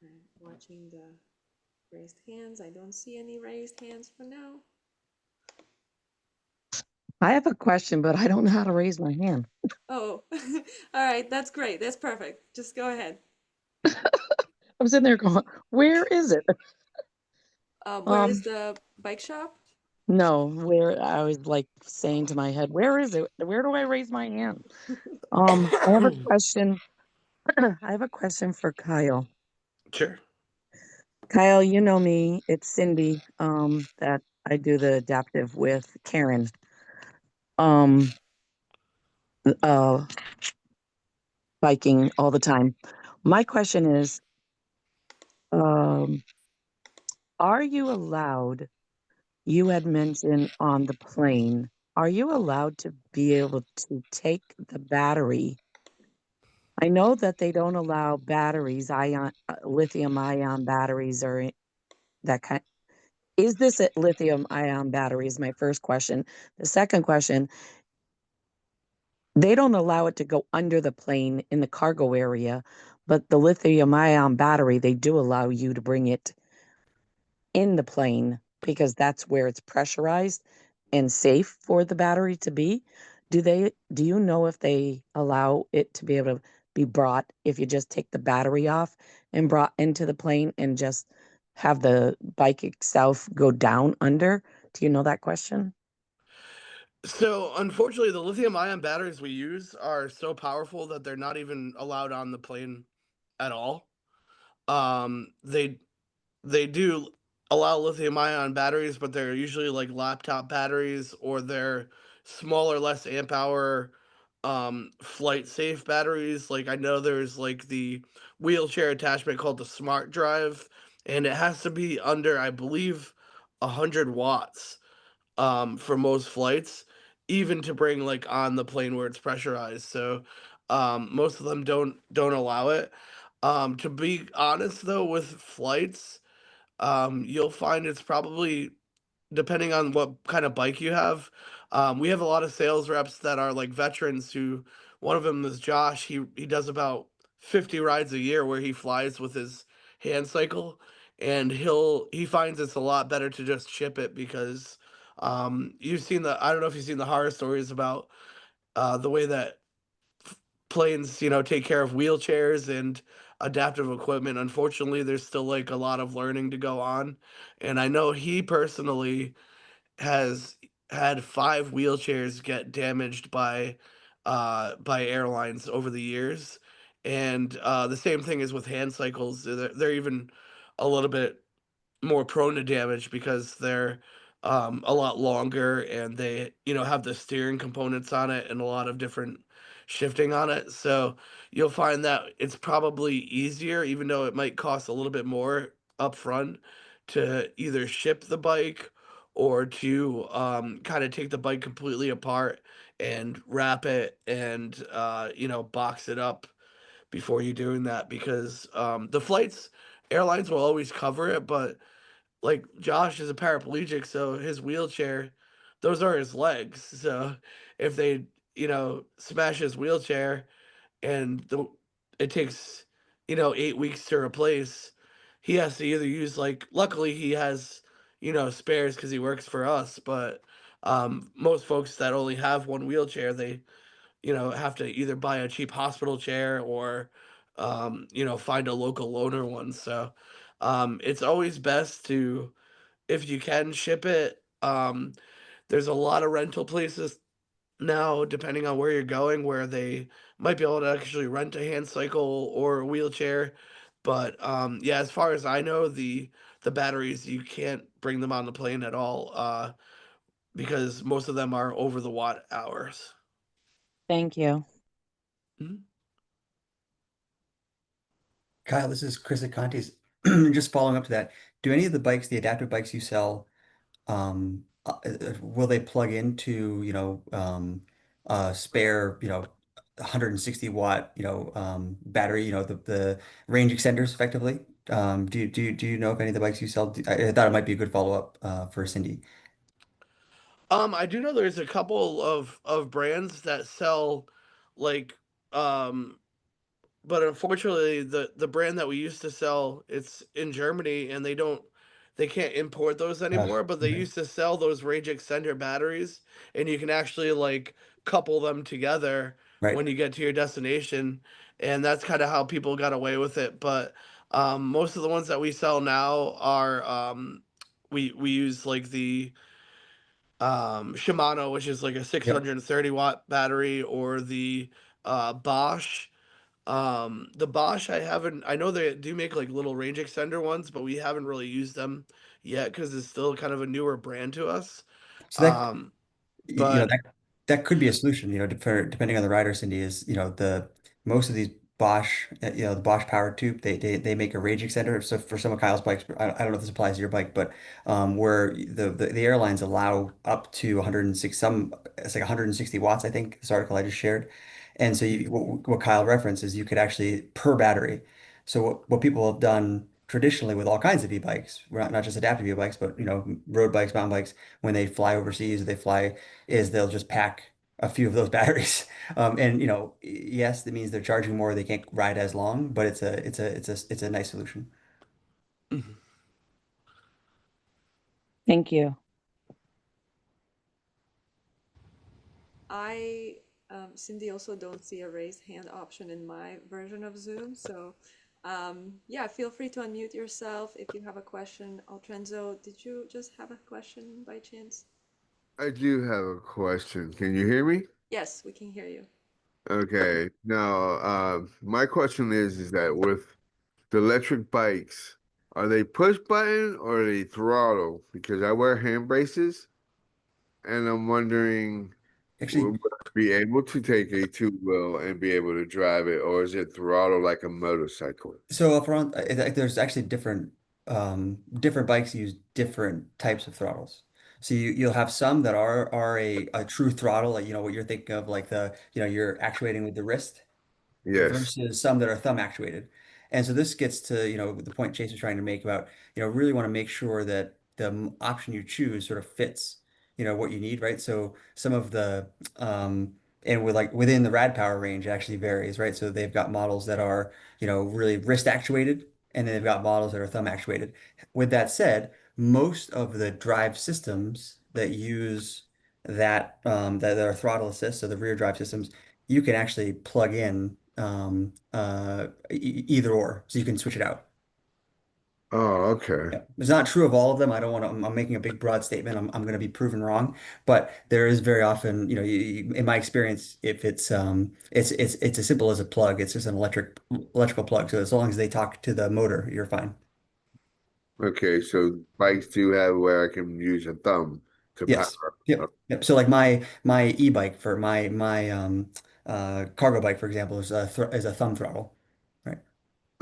I'm watching the raised hands. I don't see any raised hands for now. I have a question, but I don't know how to raise my hand. Oh, all right. That's great. That's perfect. Just go ahead. I'm sitting there going, where is it? Where is the bike shop? No, where I was like saying to my head, where is it? Where do I raise my hand? I have a question. I have a question for Kyle. Sure. Kyle, you know me. It's Cindy, that I do the adaptive with Karen. Biking all the time. My question is, are you allowed, you had mentioned on the plane, are you allowed to be able to take the battery? I know that they don't allow batteries, lithium ion batteries or that kind. Is this a lithium ion battery is my first question. The second question, they don't allow it to go under the plane in the cargo area, but the lithium ion battery, they do allow you to bring it in the plane because that's where it's pressurized and safe for the battery to be. Do you know if they allow it to be able to be brought if you just take the battery off and brought into the plane and just have the bike itself go down under? Do you know that question? So, unfortunately, the lithium ion batteries we use are so powerful that they're not even allowed on the plane at all. They do allow lithium ion batteries, but they're usually like laptop batteries, or they're smaller, less amp hour, flight safe batteries. Like, I know there's like the wheelchair attachment called the Smart Drive, and it has to be under, I believe, 100 watts for most flights, even to bring like on the plane where it's pressurized. So most of them don't allow it. To be honest though, with flights, you'll find it's probably, depending on what kind of bike you have. We have a lot of sales reps that are like veterans who, one of them is Josh. He does about 50 rides a year where he flies with his hand cycle, and he finds it's a lot better to just ship it because you've seen the, I don't know if you've seen the horror stories about the way that planes, take care of wheelchairs and adaptive equipment. Unfortunately, there's still like a lot of learning to go on. And I know he personally has had 5 wheelchairs get damaged by airlines over the years. And the same thing is with hand cycles. They're even a little bit more prone to damage because they're a lot longer, and they have the steering components on it and a lot of different shifting on it. So you'll find that it's probably easier, even though it might cost a little bit more upfront, to either ship the bike or to kind of take the bike completely apart and wrap it and box it up before you doing that, because the flights, airlines will always cover it, but like Josh is a paraplegic, so his wheelchair, those are his legs. So if they, smash his wheelchair and it takes, 8 weeks to replace, he has to either use, like, luckily he has, spares because he works for us, but most folks that only have one wheelchair, they, have to either buy a cheap hospital chair or find a local loaner one. So it's always best to, if you can, ship it. There's a lot of rental places now, depending on where you're going, where they might be able to actually rent a hand cycle or a wheelchair. But yeah, as far as I know, the batteries you can't bring them on the plane at all because most of them are over the watt hours. Thank you. Mhm. Kyle, this is Chris at Conti's. Just following up to that, do any of the bikes, the adaptive bikes you sell, will they plug into, spare, 160 watt, battery, the range extenders effectively? Do you know if any of the bikes you sell? I thought it might be a good follow-up for Cindy. I do know there's a couple of brands that sell like um but unfortunately the brand that we used to sell, it's in Germany and they can't import those anymore, but they Okay. used to sell those range extender batteries and you can actually like couple them together Right. when you get to your destination, and that's kind of how people got away with it. But most of the ones that we sell now are we use like the Shimano, which is like a Yep. 630-watt battery, or the Bosch. The Bosch, I know they do make like little range extender ones, but we haven't really used them yet because it's still kind of a newer brand to us. So that Um, you know but that could be a solution, depending on the rider, Cindy, is the most of these Bosch, the Bosch power tube, they make a range extender. So for some of Kyle's bikes, I don't know if this applies to your bike, but where the airlines allow up to 106, it's like 160 watts, I think, this article I just shared. And so what Kyle referenced is you could actually per battery. So what people have done traditionally with all kinds of e-bikes, not just adaptive e-bikes, but road bikes, mountain bikes, when they fly overseas, they fly is they'll just pack a few of those batteries. And yes, that means they're charging more. They can't ride as long, but it's a nice solution. Thank you. I, Cindy, also don't see a raised hand option in my version of Zoom. So, yeah, feel free to unmute yourself if you have a question. Altrenzo, did you just have a question by chance? I do have a question. Can you hear me? Yes, we can hear you. Okay. Now, my question is that with the electric bikes, are they push button or are they throttle? Because I wear hand braces, and I'm wondering, Actually, will I be able to take a two wheel and be able to drive it, or is it throttle like a motorcycle? so up front, there's actually different bikes use different types of throttles. So you'll have some that are a true throttle, like what you're thinking of, like you're actuating with the wrist, Yes. versus some that are thumb actuated. And so this gets to, the point Chase was trying to make about, really want to make sure that the option you choose sort of fits, what you need, right? So some of the, and with like within the rad power range, it actually varies, right? So they've got models that are, really wrist actuated, and then they've got models that are thumb actuated. With that said, most of the drive systems that use that are throttle assist, so the rear drive systems, you can actually plug in either or, so you can switch it out. Oh, okay. Yeah. It's not true of all of them. I don't want to, I'm making a big broad statement. I'm going to be proven wrong, but there is very often, in my experience, if it's as simple as a plug, it's just an electrical plug. So as long as they talk to the motor, you're fine. Okay, so bikes do have where I can use a thumb to Yes. power. Yep. Yep. So like my e-bike for my cargo bike, for example, is a thumb throttle, right?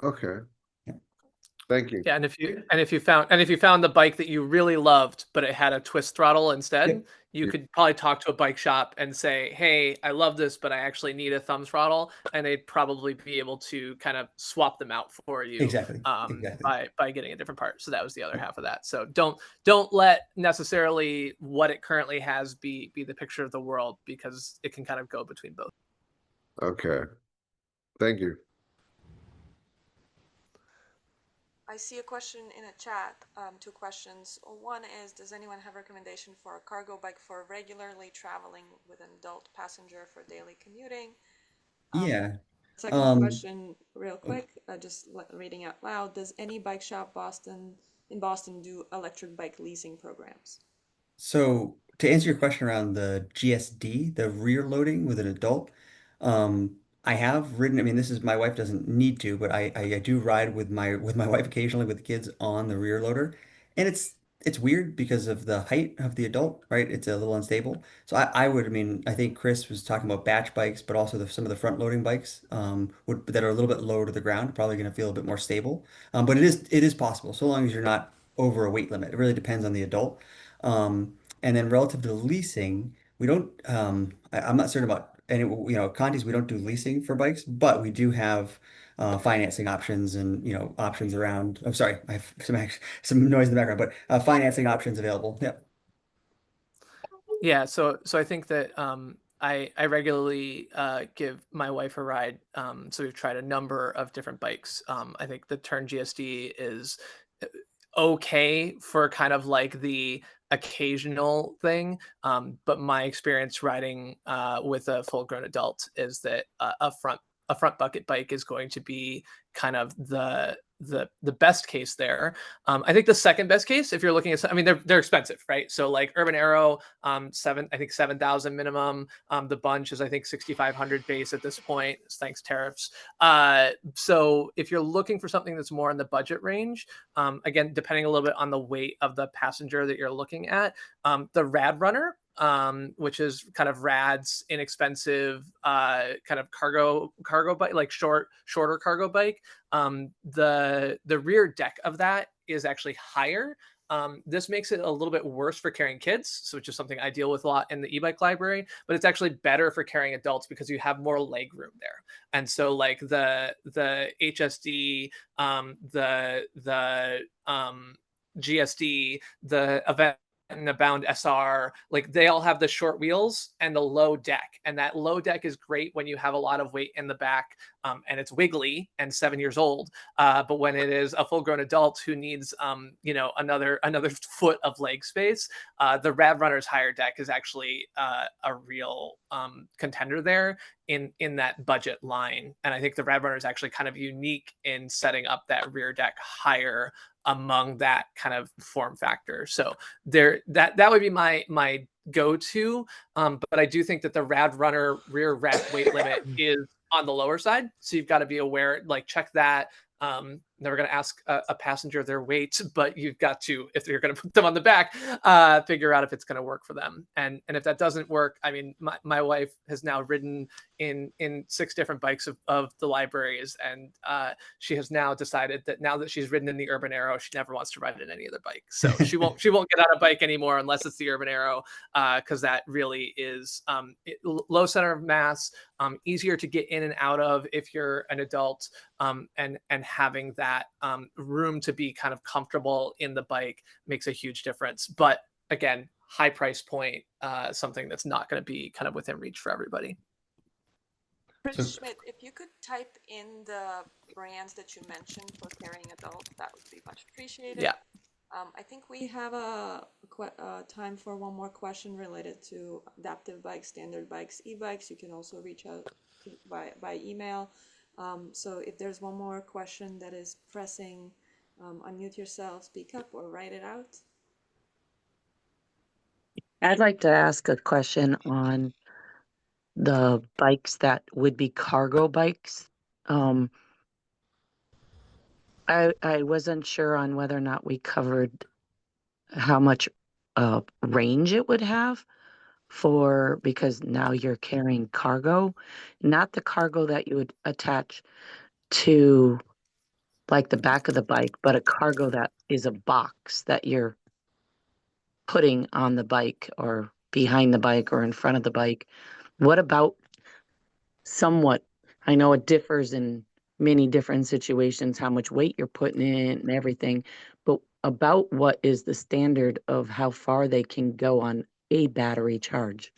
Okay, Yeah. thank you. Yeah, and if you found the bike that you really loved, but it had a twist throttle instead, Yep. you Yeah. could probably talk to a bike shop and say, "Hey, I love this, but I actually need a thumb throttle," and they'd probably be able to kind of swap them out for you Exactly. Exactly. by getting a different part. So that was the other half of that. So don't let necessarily what it currently has be the picture of the world, because it can kind of go between both. Okay, thank you. I see a question in a chat, two questions. One is, does anyone have a recommendation for a cargo bike for regularly traveling with an adult passenger for daily commuting? Yeah. Second Um, question, real quick, just reading out loud. Does any bike shop in Boston do electric bike leasing programs? so to answer your question around the GSD, the rear loading with an adult, I have ridden. I mean, this is my wife doesn't need to, but I do ride with my wife occasionally with the kids on the rear loader, and it's weird because of the height of the adult, right? It's a little unstable. So I would, I mean, I think Chris was talking about batch bikes, but also some of the front loading bikes that are a little bit lower to the ground, probably going to feel a bit more stable. But it is possible, so long as you're not over a weight limit. It really depends on the adult. And then relative to leasing, we don't, I'm not certain about any, Conti's, we don't do leasing for bikes, but we do have financing options and, options around, I'm sorry, I have some noise in the background, but financing options available. Yep. Yeah, so I think that I regularly give my wife a ride. So we've tried a number of different bikes. I think the Turn GSD is okay for kind of like the occasional thing. But my experience riding with a full-grown adult is that a front bucket bike is going to be kind of the best case there. I think the second best case, if you're looking at, I mean, they're expensive, right? So like Urban Arrow, I think 7,000 minimum. The Bunch is I think 6,500 base at this point, thanks tariffs. So if you're looking for something that's more in the budget range, again, depending a little bit on the weight of the passenger that you're looking at, the Rad Runner, which is kind of Rad's inexpensive kind of cargo bike, like shorter cargo bike. The rear deck of that is actually higher. This makes it a little bit worse for carrying kids, so which is something I deal with a lot in the e-bike library, but it's actually better for carrying adults because you have more leg room there. And so like the HSD, the GSD, the Event and Abound SR, like they all have the short wheels and the low deck. And that low deck is great when you have a lot of weight in the back and it's wiggly and 7 years old. But when it is a full grown adult who needs, another foot of leg space, the Rad Runner's higher deck is actually a real contender there in that budget line. And I think the Rad Runner is actually kind of unique in setting up that rear deck higher among that kind of form factor. So that would be my go-to. But I do think that the Rad Runner rear rack weight limit is on the lower side. So you've got to be aware, like check that. Never going to ask a passenger their weight, but you've got to, if you're going to put them on the back, figure out if it's going to work for them. And if that doesn't work, I mean, my wife has now ridden in 6 different bikes of the libraries, and she has now decided that now that she's ridden in the Urban Arrow, she never wants to ride in any other bike. So she won't get on a bike anymore unless it's the Urban Arrow, because that really is low center of mass, easier to get in and out of if you're an adult, and having that room to be kind of comfortable in the bike makes a huge difference. But again, high price point, something that's not going to be kind of within reach for everybody. Chris Schmidt, if you could type in the brands that you mentioned for carrying adults, that would be much appreciated. Yeah. I think we have a time for one more question related to adaptive bikes, standard bikes, e-bikes. You can also reach out by email. So if there's one more question that is pressing, unmute yourself, speak up, or write it out. I'd like to ask a question on the bikes that would be cargo bikes. I wasn't sure on whether or not we covered how much range it would have because now you're carrying cargo, not the cargo that you would attach to like the back of the bike, but a cargo that is a box that you're putting on the bike or behind the bike or in front of the bike. What about somewhat, I know it differs in many different situations, how much weight you're putting in and everything, but about what is the standard of how far they can go on a battery charge?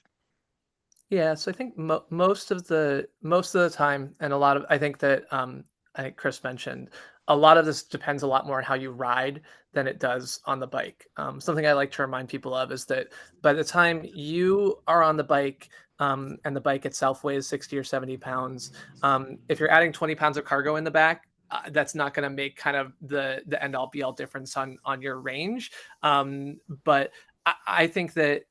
Yeah, so I think most of the time, and I think that I think Chris mentioned, a lot of this depends a lot more on how you ride than it does on the bike. Something I like to remind people of is that by the time you are on the bike, and the bike itself weighs 60 or 70 pounds, if you're adding 20 pounds of cargo in the back, that's not going to make kind of the end all be all difference on your range. But I think that,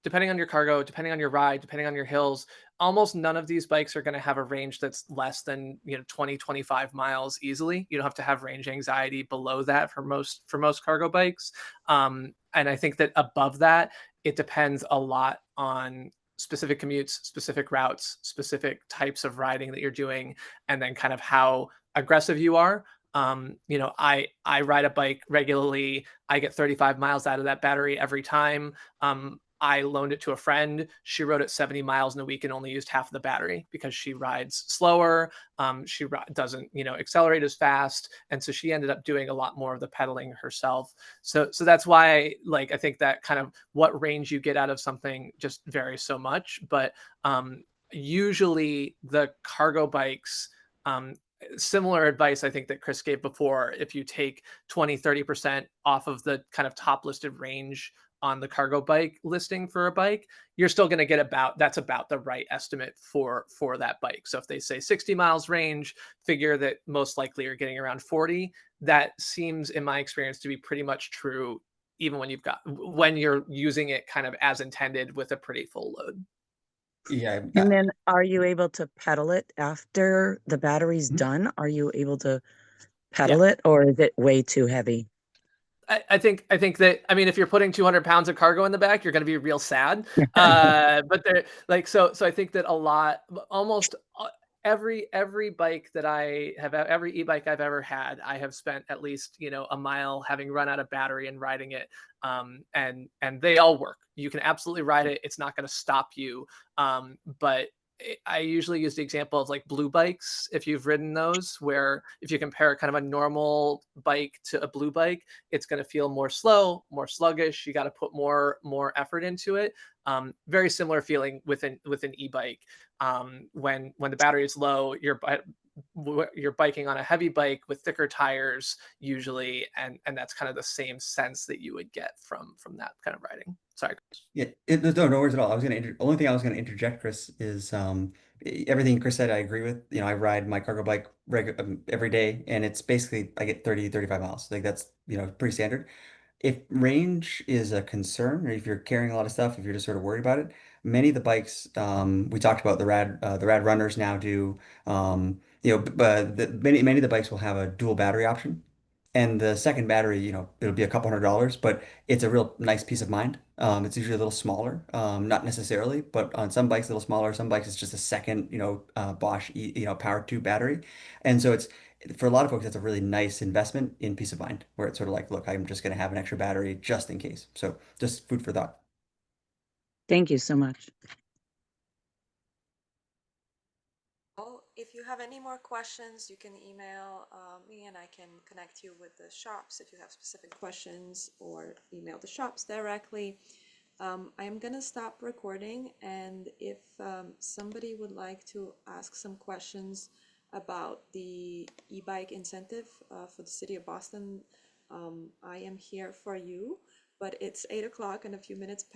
depending on your cargo, depending on your ride, depending on your hills, almost none of these bikes are going to have a range that's less than 20, 25 miles easily. You don't have to have range anxiety below that for most cargo bikes. And I think that above that, it depends a lot on specific commutes, specific routes, specific types of riding that you're doing, and then kind of how aggressive you are. I ride a bike regularly. I get 35 miles out of that battery every time. I loaned it to a friend. She rode it 70 miles in a week and only used half of the battery because she rides slower. She doesn't, accelerate as fast. And so she ended up doing a lot more of the pedaling herself. So that's why, I think that kind of what range you get out of something just varies so much. But usually the cargo bikes, similar advice I think that Chris gave before, if you take 20-30% off of the kind of top listed range on the cargo bike listing for a bike, you're still going to get that's about the right estimate for that bike. So if they say 60 miles range, figure that most likely you're getting around 40. That seems, in my experience, to be pretty much true even when you're using it kind of as intended with a pretty full load. Yeah. And then are you able to pedal it after the battery's done? Are you able to pedal it, or is it way too heavy? I think that, I mean, if you're putting 200 pounds of cargo in the back, you're going to be real sad. But they're so I think that almost every bike that I have, every e-bike I've ever had, I have spent at least, a mile having run out of battery and riding it. And they all work. You can absolutely ride it. It's not going to stop you. But I usually use the example of blue bikes, if you've ridden those, where if you compare kind of a normal bike to a blue bike, it's going to feel more slow, more sluggish. You got to put more effort into it. Very similar feeling with an e-bike. When the battery is low, you're biking on a heavy bike with thicker tires usually, and that's kind of the same sense that you would get from that kind of riding. Sorry, Chris. Yeah, no worries at all. Only thing I was going to interject, Chris, is everything Chris said, I agree with. I ride my cargo bike every day, and it's basically I get 30, 35 miles. That's, pretty standard. If range is a concern, or if you're carrying a lot of stuff, if you're just sort of worried about it, many of the bikes, we talked about the rad runners now do, but many of the bikes will have a dual battery option. And the second battery, it'll be a couple $100s, but it's a real nice peace of mind. It's usually a little smaller, not necessarily, but on some bikes a little smaller. Some bikes it's just a second, Bosch, Power 2 battery, and so it's for a lot of folks that's a really nice investment in peace of mind, where it's sort of like, look, I'm just going to have an extra battery just in case. So just food for thought. Thank you so much. If you have any more questions, you can email me and I can connect you with the shops if you have specific questions, or email the shops directly. I'm gonna stop recording, and if somebody would like to ask some questions about the e-bike incentive for the city of Boston, I am here for you, but it's 8 o'clock and a few minutes past.